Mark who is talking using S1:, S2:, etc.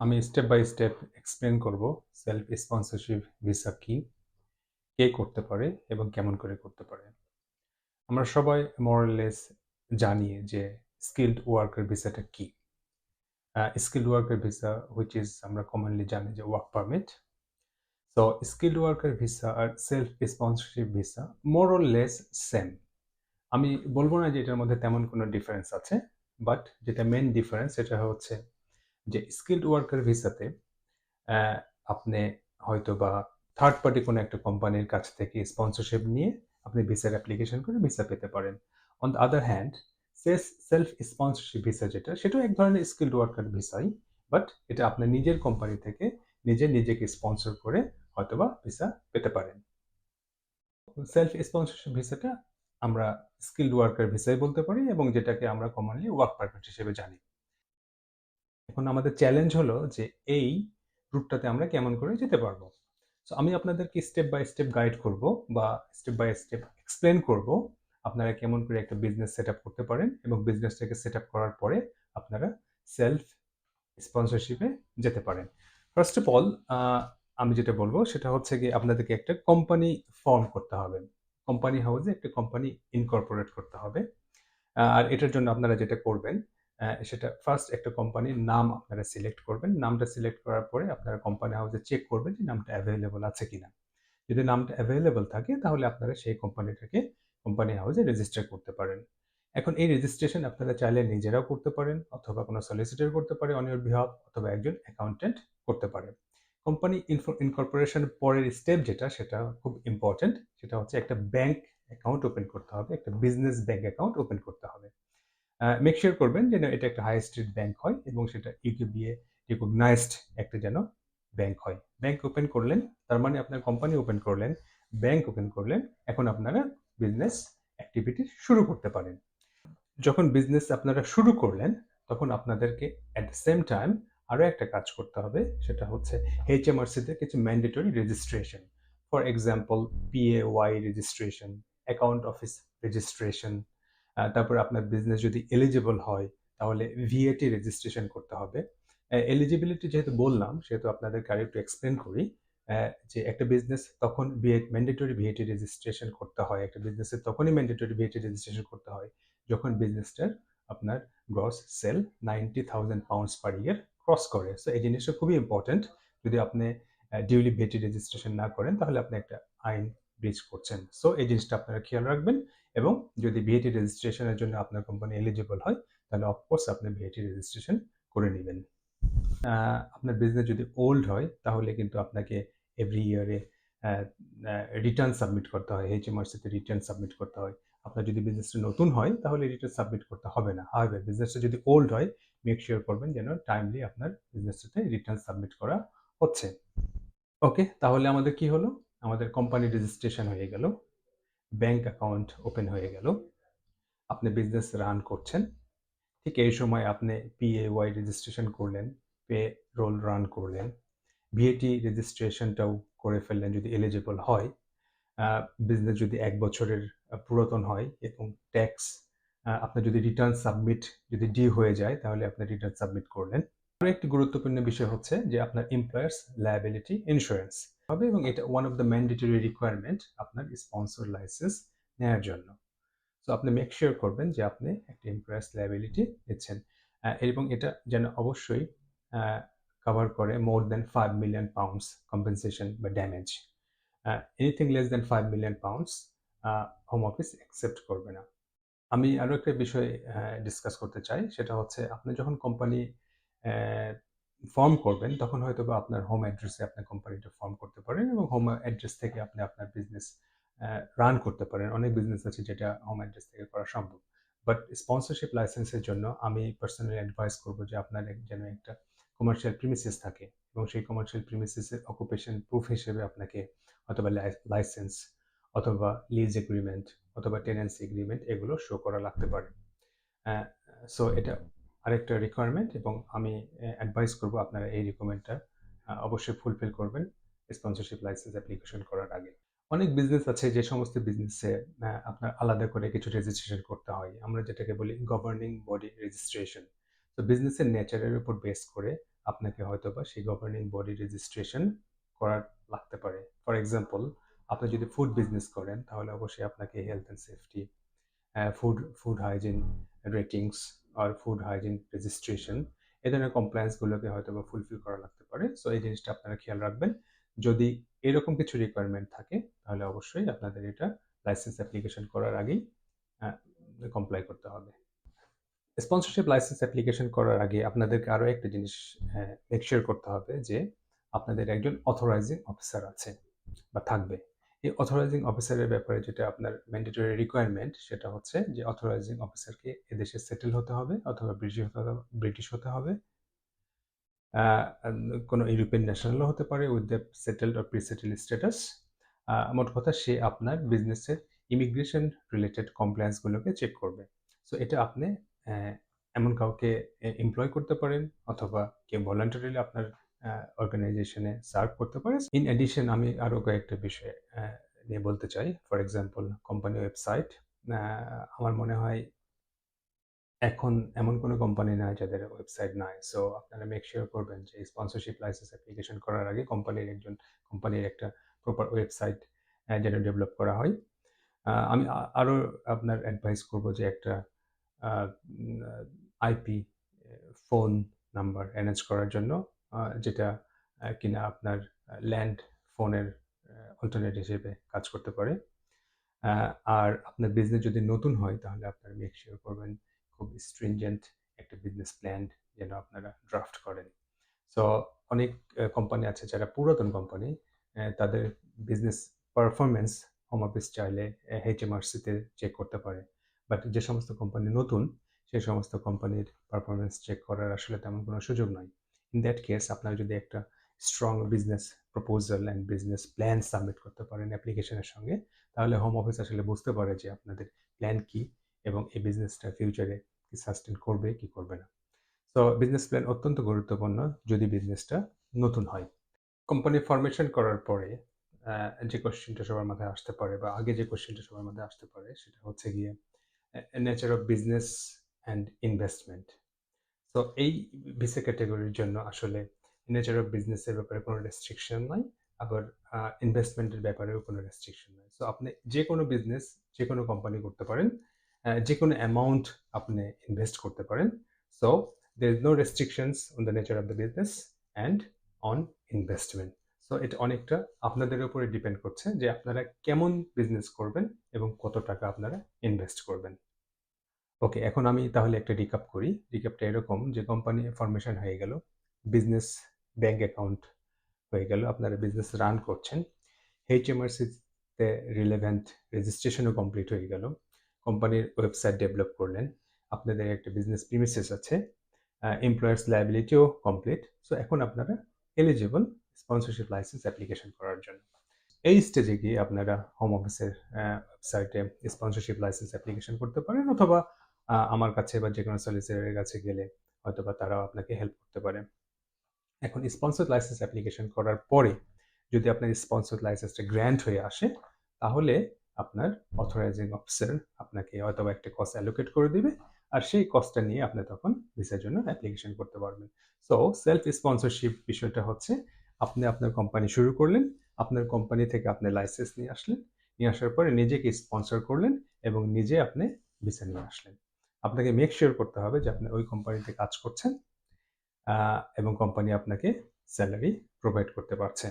S1: আমি step by step explain করব self sponsorship visa কি, কে করতে পারে এবং কেমন করে করতে পারে। আমরা সবাই মোরলেস জানি যে স্কিলড ওয়ার্কার ভিসাটা কি। Skilled worker visa which is আমরা কমনলি জানি যে work permit. So skilled worker visa আর self sponsorship visa more or less same. আমি বলবো না যে এটার মধ্যে তেমন কোনো ডিফারেন্স আছে, বাট যেটা মেন ডিফারেন্স সেটা হচ্ছে যে স্কিলড ওয়ার্কার ভিসাতে আপনি হয়তোবা থার্ড পার্টি কোনো একটা কোম্পানির কাছ থেকে স্পন্সরশিপ নিয়ে আপনি ভিসার অ্যাপ্লিকেশন করে ভিসা পেতে পারেন। On the other hand, self sponsorship visa যেটা, সেটাও এক ধরনের স্কিলড ওয়ার্কার ভিসাই, বাট এটা আপনার নিজের কোম্পানি থেকে নিজেকে স্পন্সর করে হয়তোবা ভিসা পেতে পারেন। সেলফ স্পন্সরশিপ ভিসাটা আমরা স্কিলড ওয়ার্কার ভিসাই বলতে পারি এবং যেটাকে আমরা কমনলি ওয়ার্ক পারমিট হিসেবে জানি। এখন আমাদের চ্যালেঞ্জ হলো যে এই রুটটাতে আমরা কেমন করে যেতে পারবো। সো আমি আপনাদেরকে স্টেপ বাই স্টেপ গাইড করব বা স্টেপ বাই স্টেপ এক্সপ্লেন করব আপনারা কেমন করে একটা বিজনেস সেট আপ করতে পারেন এবং বিজনেসটাকে সেট আপ করার পরে আপনারা সেলফ স্পন্সরশিপে যেতে পারেন। ফার্স্ট অফ অল, আমি যেটা বলবো সেটা হচ্ছে গিয়ে আপনাদেরকে একটা কোম্পানি ফর্ম করতে হবে। কোম্পানি হাউসে একটা কোম্পানি ইনকর্পোরেট করতে হবে। আর এটার জন্য আপনারা যেটা করবেন, সেটা ফার্স্ট একটা কোম্পানির নাম আপনারা সিলেক্ট করবেন। নামটা সিলেক্ট করার পরে আপনারা কোম্পানি হাউসে চেক করবেন যে নামটা অ্যাভেলেবল আছে কিনা। যদি নামটা অ্যাভেলেবল থাকে তাহলে আপনারা সেই কোম্পানিটাকে কোম্পানি হাউসে রেজিস্টার করতে পারেন। এখন এই রেজিস্ট্রেশন আপনারা চাইলে নিজেরাও করতে পারেন অথবা কোনো সলিসিটর করতে পারে অন ইওর বিহাফ, অথবা একজন অ্যাকাউন্টেন্ট করতে পারে। কোম্পানি ইনকর্পোরেশনের পরের স্টেপ যেটা, সেটা খুব ইম্পর্টেন্ট। সেটা হচ্ছে একটা ব্যাংক অ্যাকাউন্ট ওপেন করতে হবে, একটা বিজনেস ব্যাংক অ্যাকাউন্ট ওপেন করতে হবে। মেক শিওর করবেন যেন এটা একটা হাই স্ট্রিট ব্যাংক হয় এবং সেটা ইউকেবিএ রিকগনাইজড একটা যেন ব্যাংক হয়। ব্যাংক ওপেন করলেন, তার মানে আপনার কোম্পানি ওপেন করলেন, ব্যাংক ওপেন করলেন, এখন আপনারা বিজনেস অ্যাক্টিভিটি শুরু করতে পারেন। যখন বিজনেস আপনারা শুরু করলেন তখন আপনাদেরকে অ্যাট দ্য সেম টাইম আরও একটা কাজ করতে হবে, সেটা হচ্ছে এইচএমআরসিতে কিছু mandatory registration. For example, PAY registration, account office registration. তারপরে আপনার বিজনেস যদি এলিজিবল হয় তাহলে ভিএটি রেজিস্ট্রেশন করতে হবে। এলিজিবিলিটি যেহেতু বললাম সেহেতু আপনাদেরকে আর একটু এক্সপ্লেন করি। যে একটা বিজনেস তখন ম্যান্ডেটরি ভিএটি রেজিস্ট্রেশন করতে হয়, একটা বিজনেসের তখনই ম্যান্ডেটরি ভিএটি রেজিস্ট্রেশন করতে হয় যখন বিজনেসটার আপনার গ্রস সেল £90,000 পার ইয়ার ক্রস করে। সো এই জিনিসটা খুবই ইম্পর্টেন্ট। যদি আপনি ডিউলি ভিএটি রেজিস্ট্রেশন না করেন তাহলে আপনি একটা আইন ব্রিচ করছেন। সো এই জিনিসটা আপনারা খেয়াল রাখবেন এবং যদি ভিএটি রেজিস্ট্রেশনের জন্য আপনার কোম্পানি এলিজিবল হয় তাহলে অফকোর্স আপনি ভিএটি রেজিস্ট্রেশন করে নেবেন। আপনার বিজনেস যদি ওল্ড হয় তাহলে কিন্তু আপনাকে এভরি ইয়ারে রিটার্ন সাবমিট করতে হয়, এইচএমআরসিতে রিটার্ন সাবমিট করতে হয়। আপনার যদি বিজনেসটা নতুন হয় তাহলে রিটার্ন সাবমিট করতে হবে না। হাওয়েভার বিজনেসটা যদি ওল্ড হয়, মেক শিওর করবেন যেন টাইমলি আপনার বিজনেসটাতে রিটার্ন সাবমিট করা হচ্ছে। ওকে, তাহলে আমাদের কি হলো? আমাদের কোম্পানি রেজিস্ট্রেশন হয়ে গেল, ব্যাংক অ্যাকাউন্ট ওপেন হয়ে গেল, আপনি বিজনেস রান করছেন। ঠিক এই সময় আপনি পিএওয়াই রেজিস্ট্রেশন করলেন, পে রোল রান করলেন, ভিএটি রেজিস্ট্রেশনটাও করে ফেললেন যদি এলিজিবল হয়। বিজনেস যদি ১ বছরের পুরাতন হয় এবং ট্যাক্স আপনার যদি রিটার্ন সাবমিট যদি ডিউ হয়ে যায় তাহলে আপনি রিটার্ন সাবমিট করলেন। আরও একটি গুরুত্বপূর্ণ বিষয় হচ্ছে যে আপনার এমপ্লয়ার্স লায়াবিলিটি ইন্স্যুরেন্স হবে এবং এটা one of the mandatory requirement আপনার স্পন্সর লাইসেন্স নেওয়ার জন্য। সো আপনি মেক শিওর করবেন যে আপনি একটা এমপ্লয়ার্স লায়াবিলিটি নিচ্ছেন এবং এটা যেন অবশ্যই কভার করে মোর দ্যান £5 million কম্পেনসেশন বা damage. Anything less than £5 million home office accept করবে না। আমি আরও একটা বিষয় ডিসকাস করতে চাই, সেটা হচ্ছে আপনি যখন কোম্পানি ফর্ম করবেন তখন হয়তো বা আপনার হোম অ্যাড্রেসে আপনার কোম্পানিটা ফর্ম করতে পারেন এবং হোম অ্যাড্রেস থেকে আপনি আপনার বিজনেস রান করতে পারেন। অনেক বিজনেস আছে যেটা হোম অ্যাড্রেস থেকে করা সম্ভব, বাট স্পন্সরশিপ লাইসেন্সের জন্য আমি পার্সোনালি অ্যাডভাইস করবো যে আপনার যেন একটা কমার্শিয়াল প্রিমিসেস থাকে এবং সেই কমার্শিয়াল প্রিমিসেসের অকুপেশন প্রুফ হিসেবে আপনাকে অথবা লাইসেন্স অথবা লিজ এগ্রিমেন্ট অথবা টেনেন্সি এগ্রিমেন্ট এগুলো শো করা লাগতে পারে। সো এটা আরেকটা রিকোয়ারমেন্ট এবং আমি অ্যাডভাইস করব আপনারা এই রিকোয়ারমেন্টটা অবশ্যই ফুলফিল করবেন স্পন্সরশিপ লাইসেন্স অ্যাপ্লিকেশন করার আগে। অনেক বিজনেস আছে যে সমস্ত বিজনেসে আপনার আলাদা করে কিছু রেজিস্ট্রেশন করতে হয়, আমরা যেটাকে বলি গভর্নিং বডি রেজিস্ট্রেশন। তো বিজনেসের নেচারের উপর বেস করে আপনাকে হয়তোবা সেই গভর্নিং বডি রেজিস্ট্রেশন করার লাগতে পারে। ফর এক্সাম্পল, আপনি যদি ফুড বিজনেস করেন তাহলে অবশ্যই আপনাকে health and safety, food hygiene ratings আর ফুড হাইজিন রেজিস্ট্রেশন এই ধরনের কমপ্লায়েন্সগুলোকে হয়তোবা ফুলফিল করা লাগতে পারে। সো এই জিনিসটা আপনারা খেয়াল রাখবেন। যদি এরকম কিছু রিকোয়ারমেন্ট থাকে তাহলে অবশ্যই আপনাদের এটা লাইসেন্স অ্যাপ্লিকেশন করার আগেই কমপ্লাই করতে হবে। স্পন্সরশিপ লাইসেন্স অ্যাপ্লিকেশন করার আগে আপনাদেরকে আরও একটা জিনিস মেক শিওর করতে হবে যে আপনাদের একজন অথরাইজিং অফিসার আছে বা থাকবে। এই অথরাইজিং অফিসারের ব্যাপারে যেটা আপনার ম্যান্ডেটরি রিকোয়ারমেন্ট সেটা হচ্ছে যে অথরাইজিং অফিসারকে এদেশে সেটেল হতে হবে অথবা ব্রিটিশ হতে হবে, কোনো ইউরোপিয়ান ন্যাশনালও হতে পারে with the settled or pre settle status. মোট কথা সে আপনার বিজনেসের ইমিগ্রেশন রিলেটেড কমপ্লায়েন্সগুলোকে চেক করবে। সো এটা আপনি এমন কাউকে এমপ্লয় করতে পারেন অথবা কেউ ভলান্টারিলি আপনার অর্গানাইজেশনে সার্ভ করতে পারে। ইন অ্যাডিশন আমি আরও কয়েকটা বিষয় নিয়ে বলতে চাই। For example, company website. আমার মনে হয় এখন এমন কোনো কোম্পানি নাই যাদের ওয়েবসাইট নাই। সো আপনারা মেক শিওর করবেন যে স্পন্সরশিপ লাইসেন্স অ্যাপ্লিকেশন করার আগে কোম্পানির একটা প্রপার ওয়েবসাইট যেন ডেভেলপ করা হয়। আমি আরও আপনার অ্যাডভাইস করব যে একটা আইপি ফোন নাম্বার অ্যারেঞ্জ করার জন্য, যেটা কিনা আপনার ল্যান্ড ফোনের অল্টারনেট হিসেবে কাজ করতে পারে। আর আপনার বিজনেস যদি নতুন হয় তাহলে আপনারা মেক শিওর করবেন খুব স্ট্রিনজেন্ট একটা বিজনেস প্ল্যান যেন আপনারা ড্রাফট করেন। সো অনেক কোম্পানি আছে যারা পুরাতন কোম্পানি, তাদের বিজনেস পারফরমেন্স হোম অফিস চাইলে HMRC-তে চেক করতে পারে। বাট যে সমস্ত কোম্পানি নতুন সেই সমস্ত কোম্পানির পারফরমেন্স চেক করার আসলে তেমন কোনো সুযোগ নয়। ইন দ্যাট কেস আপনারা যদি একটা strong business proposal and business plan submit করতে পারেন অ্যাপ্লিকেশনের সঙ্গে, তাহলে হোম অফিস আসলে বুঝতে পারে যে আপনাদের প্ল্যান কী এবং এই বিজনেসটা ফিউচারে কি সাস্টেন করবে কি করবে না। তো বিজনেস প্ল্যান অত্যন্ত গুরুত্বপূর্ণ যদি বিজনেসটা নতুন হয়। কোম্পানি ফরমেশন করার পরে যে কোশ্চেনটা সবার মাথায় আসতে পারে বা আগে যে কোশ্চেনটা সবার মাথায় আসতে পারে সেটা হচ্ছে গিয়ে nature of business and investment. তো এই ভিসা ক্যাটাগরির জন্য আসলে নেচার অফ বিজনেসের ব্যাপারে কোনো রেস্ট্রিকশন নাই, আবার ইনভেস্টমেন্টের ব্যাপারেও কোনো রেস্ট্রিকশন নাই। সো আপনি যে কোনো বিজনেস যে কোনো কোম্পানি করতে পারেন, যে কোনো অ্যামাউন্ট আপনি ইনভেস্ট করতে পারেন। So there is no restrictions on the nature of the business and on investment. So এটা অনেকটা আপনাদের উপরে ডিপেন্ড করছে যে আপনারা কেমন বিজনেস করবেন এবং কত টাকা আপনারা ইনভেস্ট করবেন। ওকে, এখন আমি তাহলে একটা রিক্যাপ করি। রিক্যাপটা এরকম যে কোম্পানি ফরমেশন হয়ে গেল, বিজনেস ব্যাংক অ্যাকাউন্ট হয়ে গেল, আপনারা বিজনেস রান করছেন, HMRC-তে রিলেভেন্ট রেজিস্ট্রেশনও কমপ্লিট হয়ে গেল, কোম্পানির ওয়েবসাইট ডেভেলপ করলেন, আপনাদের একটা বিজনেস প্রিমিসেস আছে, এমপ্লয়ার্স লায়াবিলিটিও কমপ্লিট। সো এখন আপনারা এলিজিবল স্পন্সরশিপ লাইসেন্স অ্যাপ্লিকেশন করার জন্য। এই স্টেজে গিয়ে আপনারা হোম অফিসের ওয়েবসাইটে স্পন্সরশিপ লাইসেন্স অ্যাপ্লিকেশন করতে পারেন অথবা আমার কাছে বা যে কোনো সলিসিটরের কাছে গেলে হয়তোবা তারাও আপনাকে হেল্প করতে পারে। এখন স্পন্সর লাইসেন্স অ্যাপ্লিকেশন করার পরে যদি আপনার স্পন্সর লাইসেন্সটা গ্র্যান্ট হয়ে আসে তাহলে আপনার অথরাইজিং অফিসার আপনাকে হয়তোবা একটা কস্ট অ্যালোকেট করে দিবে আর সেই কস্টটা নিয়ে আপনি তখন ভিসার জন্য অ্যাপ্লিকেশন করতে পারবেন। সো সেলফ স্পন্সরশিপ বিষয়টা হচ্ছে আপনি আপনার কোম্পানি শুরু করলেন, আপনার কোম্পানি থেকে আপনি লাইসেন্স নিয়ে আসলেন, নিয়ে আসার পরে নিজেকে স্পন্সর করলেন এবং নিজে আপনি ভিসা নিয়ে আসলেন। আপনাকে মেক শিওর করতে হবে যে আপনি ওই কোম্পানিতে কাজ করছেন এবং কোম্পানি আপনাকে স্যালারি প্রোভাইড করতে পারছে।